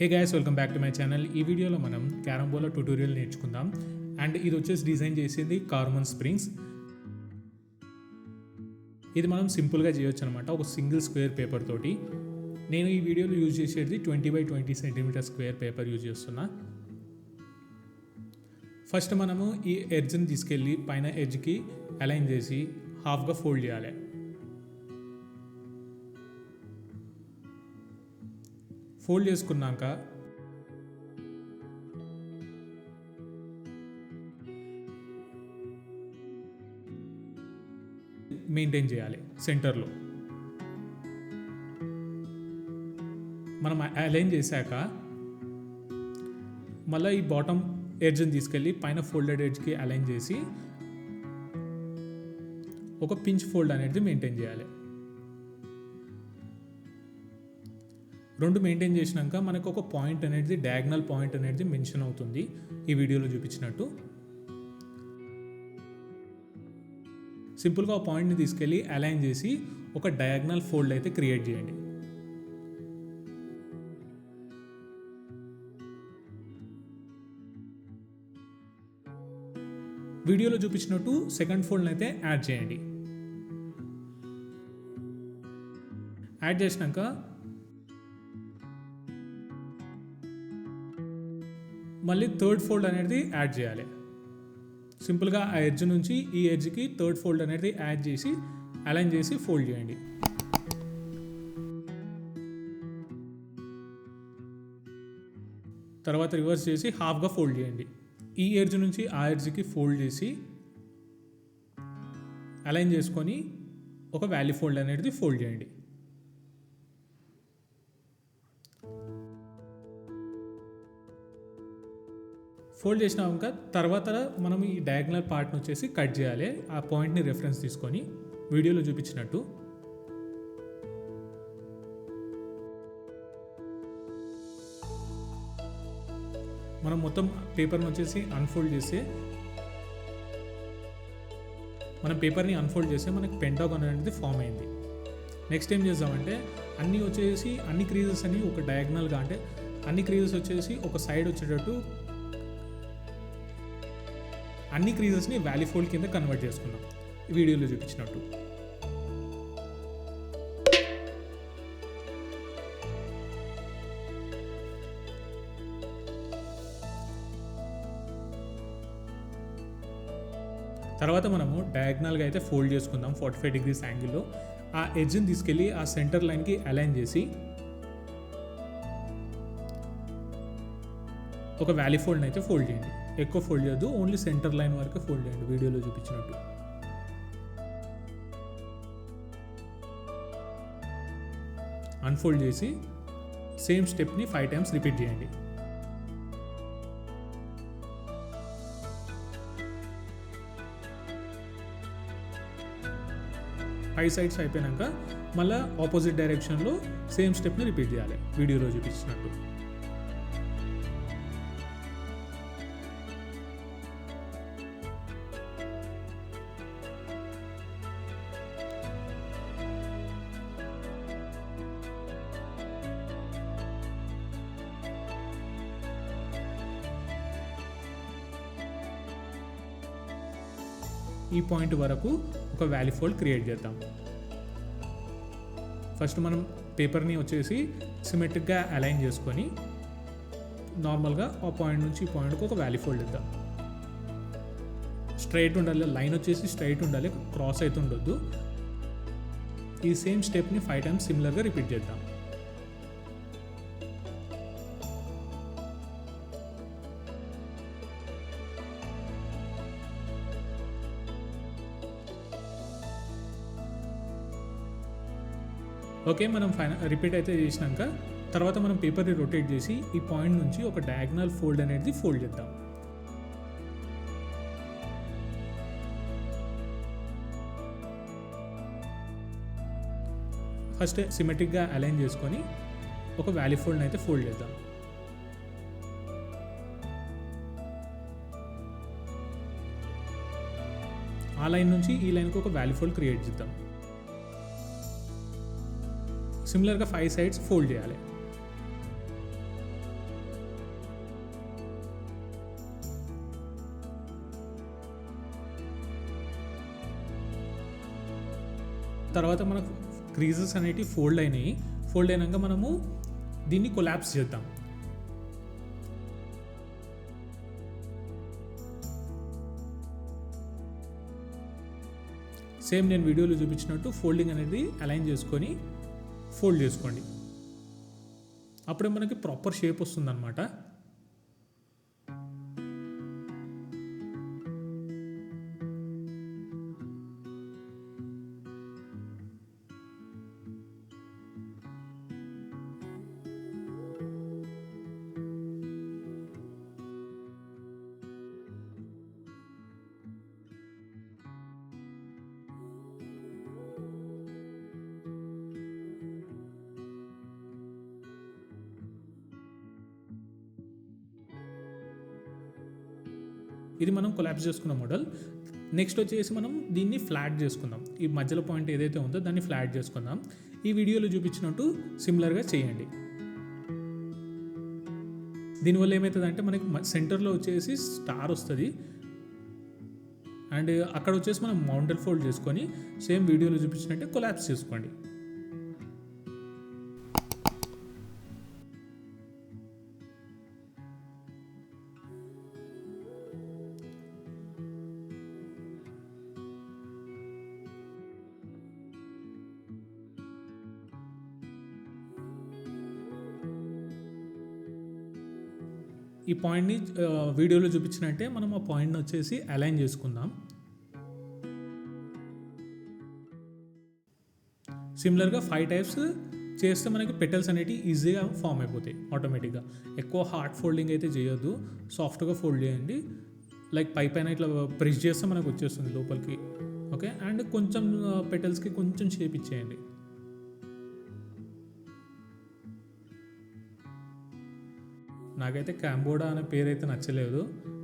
Hey guys, welcome back to my channel. ఈ వీడియోలో మనం క్యారంబోలా ట్యూటోరియల్ నేర్చుకుందాం. అండ్ ఇది వచ్చేసి డిజైన్ చేసింది కార్మన్ స్ప్రింగ్స్. ఇది మనం సింపుల్గా చేయొచ్చు అనమాట, ఒక సింగిల్ స్క్వేర్ పేపర్ తోటి. నేను ఈ వీడియోలో యూజ్ చేసేది 20x20 centimetre square paper use చేస్తున్నా. ఫస్ట్ మనము ఈ ఎడ్జ్ని తీసుకెళ్ళి పైన ఎడ్జ్కి అలైన్ చేసి హాఫ్గా ఫోల్డ్ చేయాలి. ఫోల్డ్ చేసుకున్నాక మెయింటైన్ చేయాలి. సెంటర్లో మనం అలైన్ చేశాక మళ్ళీ ఈ బాటమ్ ఎడ్జ్ని తీసుకెళ్ళి పైన ఫోల్డెడ్ ఎడ్జ్కి అలైన్ చేసి ఒక పించ్ ఫోల్డ్ అనేది మెయింటైన్ చేయాలి. రెండు మెయింటైన్ చేసినాక మనకు ఒక పాయింట్ అనేది, డయాగ్నల్ పాయింట్ అనేది మెన్షన్ అవుతుంది ఈ వీడియోలో చూపించినట్టు. సింపుల్గా ఆ పాయింట్ని తీసుకెళ్ళి అలైన్ చేసి ఒక డయాగ్నల్ ఫోల్డ్ అయితే క్రియేట్ చేయండి. వీడియోలో చూపించినట్టు సెకండ్ ఫోల్డ్ని అయితే యాడ్ చేయండి. యాడ్ చేసినాక మళ్ళీ థర్డ్ ఫోల్డ్ అనేది యాడ్ చేయాలి. సింపుల్గా ఆ ఎడ్జ్ నుంచి ఈ ఎడ్జ్కి థర్డ్ ఫోల్డ్ అనేది యాడ్ చేసి అలైన్ చేసి ఫోల్డ్ చేయండి. తర్వాత రివర్స్ చేసి హాఫ్గా ఫోల్డ్ చేయండి. ఈ ఎడ్జ్ నుంచి ఆ ఎడ్జ్కి ఫోల్డ్ చేసి అలైన్ చేసుకొని ఒక వ్యాలీ ఫోల్డ్ అనేది ఫోల్డ్ చేయండి. ఫోల్డ్ చేసినాక తర్వాత మనం ఈ డయాగ్నల్ పార్ట్ని వచ్చేసి కట్ చేయాలి. ఆ పాయింట్ని రెఫరెన్స్ తీసుకొని వీడియోలో చూపించినట్టు. మనం మొత్తం పేపర్ని వచ్చేసి అన్ఫోల్డ్ చేస్తే మనకి పెంటాగాన్ అనేది ఫామ్ అయింది. నెక్స్ట్ ఏం చేద్దామంటే అన్ని క్రీజెస్ అని ఒక డయాగ్నల్గా, అంటే అన్ని క్రీజెస్ వచ్చేసి ఒక సైడ్ వచ్చేటట్టు అన్ని క్రీజెస్ని వ్యాలీ ఫోల్డ్ కింద కన్వర్ట్ చేసుకున్నాం ఈ వీడియోలో చూపించినట్టు. తర్వాత మనము డయాగ్నల్గా అయితే ఫోల్డ్ చేసుకుందాం 45 degrees యాంగిల్లో. ఆ ఎడ్జ్ని తీసుకెళ్ళి ఆ సెంటర్ లైన్కి అలైన్ చేసి ఒక వ్యాలీ ఫోల్డ్ని అయితే ఫోల్డ్ చేయండి. ఎక్కువ ఫోల్డ్ చేయొద్దు, ఓన్లీ సెంటర్ లైన్ వరకు ఫోల్డ్ చేయండి వీడియోలో చూపించినట్టు. అన్ఫోల్డ్ చేసి సేమ్ స్టెప్ని 5 times రిపీట్ చేయండి. ఫైవ్ సైడ్స్ అయిపోయాక మళ్ళీ ఆపోజిట్ డైరెక్షన్లో సేమ్ స్టెప్ని రిపీట్ చేయాలి వీడియోలో చూపించినట్టు. ఈ పాయింట్ వరకు ఒక వ్యాలీ ఫోల్డ్ క్రియేట్ చేద్దాం. ఫస్ట్ మనం పేపర్ని వచ్చేసి సిమెట్రిక్గా అలైన్ చేసుకొని నార్మల్గా ఆ పాయింట్ నుంచి ఈ పాయింట్కి ఒక వ్యాలీ ఫోల్డ్ ఇద్దాం. స్ట్రైట్ ఉండాలి, లైన్ వచ్చేసి స్ట్రైట్ ఉండాలి, క్రాస్ అయితే ఉండొద్దు. ఈ సేమ్ స్టెప్ని 5 times సిమిలర్గా రిపీట్ చేద్దాం. ఓకే, మనం రిపీట్ అయితే చేసినాక తర్వాత మనం పేపర్ని రొటేట్ చేసి ఈ పాయింట్ నుంచి ఒక డయాగ్నల్ ఫోల్డ్ అనేది ఫోల్డ్ చేద్దాం. ఫస్ట్ సిమెట్రిక్గా అలైన్ చేసుకొని ఒక వ్యాలీ ఫోల్డ్ని అయితే ఫోల్డ్ చేద్దాం. ఆ లైన్ నుంచి ఈ లైన్కి ఒక వ్యాలీ ఫోల్డ్ క్రియేట్ చేద్దాం. సిమిలర్గా 5 సైడ్స్ ఫోల్డ్ చేయాలి. తర్వాత మనకు క్రీజెస్ అనేవి ఫోల్డ్ అయినాయి. ఫోల్డ్ అయినాక మనము దీన్ని కొలాప్స్ చేద్దాం. సేమ్ నేను వీడియోలో చూపించినట్టు ఫోల్డింగ్ అనేది అలైన్ చేసుకొని ఫోల్డ్ చేసుకోండి. అప్పుడే మనకి ప్రాపర్ షేప్ వస్తుందన్నమాట. ఇది మనం కొలాప్స్ చేసుకున్న మోడల్. నెక్స్ట్ వచ్చేసి మనం దీన్ని ఫ్లాట్ చేసుకుందాం. ఈ మధ్యలో పాయింట్ ఏదైతే ఉందో దాన్ని ఫ్లాట్ చేసుకుందాం. ఈ వీడియోలో చూపించినట్టు సిమిలర్గా చేయండి. దీనివల్ల ఏమవుతుందంటే మనకి సెంటర్లో వచ్చేసి స్టార్ వస్తుంది. అండ్ అక్కడ వచ్చేసి మనం మౌంటైన్ ఫోల్డ్ చేసుకొని సేమ్ వీడియోలో చూపించినట్టే కొలాప్స్ చేసుకోండి. ఈ పాయింట్ని వీడియోలో చూపించినట్టే మనం ఆ పాయింట్ని వచ్చేసి అలైన్ చేసుకుందాం. సిమిలర్గా 5 టైప్స్ చేస్తే మనకి పెటల్స్ అనేవి ఈజీగా ఫామ్ అయిపోతాయి ఆటోమేటిక్గా. ఎక్కువ హార్డ్ ఫోల్డింగ్ అయితే చేయొద్దు, సాఫ్ట్గా ఫోల్డ్ చేయండి. లైక్ పైన ఇట్లా ప్రెస్ చేస్తే మనకు వచ్చేస్తుంది లోపలికి. ఓకే, అండ్ కొంచెం పెటల్స్కి కొంచెం షేప్ ఇచ్చేయండి. నాకైతే క్యాంబోడా అనే పేరు అయితే నచ్చలేదు,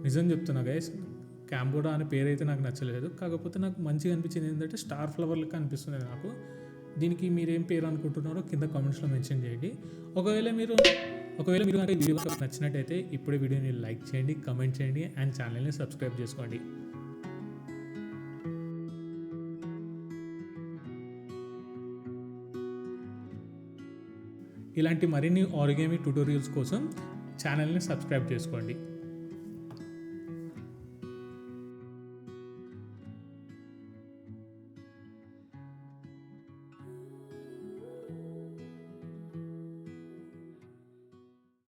నిజం చెప్తున్నా గైస్. క్యాంబోడా అనే పేరు అయితే నాకు నచ్చలేదు. కాకపోతే నాకు మంచిగా అనిపించింది ఏంటంటే స్టార్ ఫ్లవర్ లెక్క అనిపిస్తుంది నాకు. దీనికి మీరేం పేరు అనుకుంటున్నారో కింద కామెంట్స్లో మెన్షన్ చేయండి. ఒకవేళ మీరు కనుక ఈ వీడియో నచ్చినట్టయితే ఇప్పుడే వీడియోని లైక్ చేయండి, కమెంట్ చేయండి అండ్ ఛానల్ని సబ్స్క్రైబ్ చేసుకోండి. ఇలాంటి మరిన్ని ఆరిగామి ట్యుటోరియల్స్ కోసం ఛానల్ని సబ్స్క్రైబ్ చేసుకోండి.